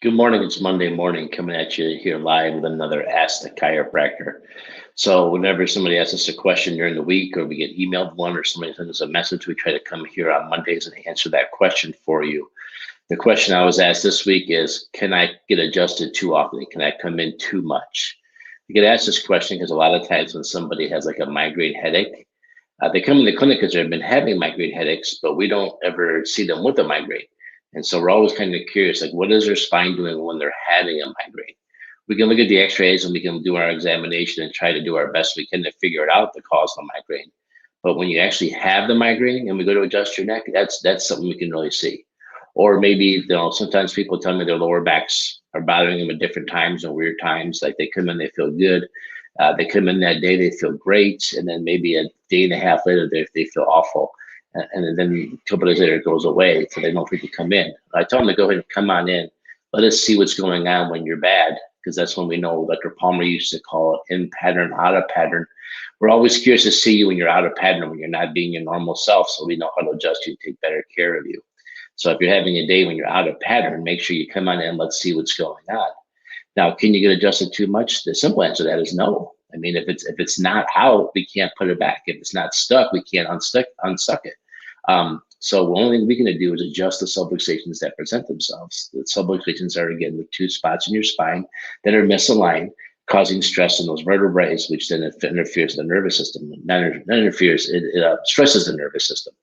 Good morning. It's Monday morning coming at you here live with another Ask the Chiropractor. So whenever somebody asks us a question during the week or we get emailed one or somebody sends us a message, we try to come here on Mondays and answer that question for you. The question I was asked this week is, can I get adjusted too often? Can I come in too much? I get asked this question because a lot of times when somebody has like a migraine headache, they come in the clinic because they've been having migraine headaches, but we don't ever see them with a migraine. And so we're always kind of curious, like, what is their spine doing when they're having a migraine? We can look at the x-rays and we can do our examination and try to do our best we can to figure it out the cause of the migraine. But when you actually have the migraine and we go to adjust your neck, that's something we can really see. Or maybe, sometimes people tell me their lower backs are bothering them at different times and weird times. Like they come in, they feel good. They come in that day, they feel great. And then maybe a day and a half later, they feel awful. And then a couple days later, it goes away. So they don't think to come in. I tell them to go ahead and come on in. Let us see what's going on when you're bad, because that's when we know, Dr. Palmer used to call it in pattern, out of pattern. We're always curious to see you when you're out of pattern, when you're not being your normal self, so we know how to adjust you and take better care of you. So if you're having a day when you're out of pattern, make sure you come on in and let's see what's going on. Now, can you get adjusted too much? The simple answer to that is no. I mean, if it's not out, we can't put it back. If it's not stuck, we can't unstuck it. So the only thing we can do is adjust the subluxations that present themselves. The subluxations are, again, the two spots in your spine that are misaligned, causing stress in those vertebrae, which then interferes with the nervous system. Not interferes, it stresses the nervous system.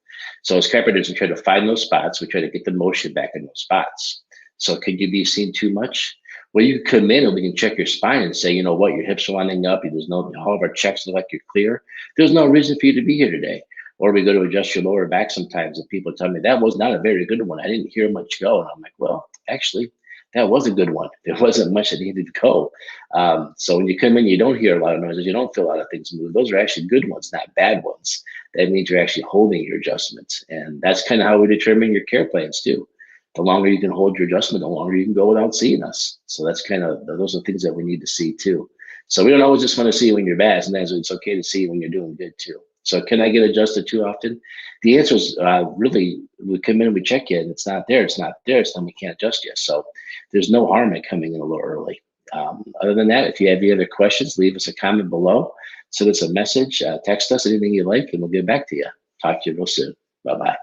So as chiropractors, we try to find those spots. We try to get the motion back in those spots. So could you be seen too much? Well, you can come in and we can check your spine and say, you know what, your hips are lining up. There's no, all of our checks look like you're clear. There's no reason for you to be here today. Or we go to adjust your lower back sometimes and people tell me that was not a very good one. I didn't hear much go. And I'm like, well, actually, that was a good one. There wasn't much that needed to go. So when you come in, you don't hear a lot of noises. You don't feel a lot of things move. Those are actually good ones, not bad ones. That means you're actually holding your adjustments. And that's kind of how we determine your care plans too. The longer you can hold your adjustment, the longer you can go without seeing us. So that's kind of, those are things that we need to see too. So we don't always just want to see you when you're bad. Sometimes it's okay to see you when you're doing good too. So can I get adjusted too often? The answer is really, we come in and we check you and it's not there, then we can't adjust you. So there's no harm in coming in a little early. Other than that, if you have any other questions, leave us a comment below. Send us a message, text us, anything you like, and we'll get back to you. Talk to you real soon. Bye-bye.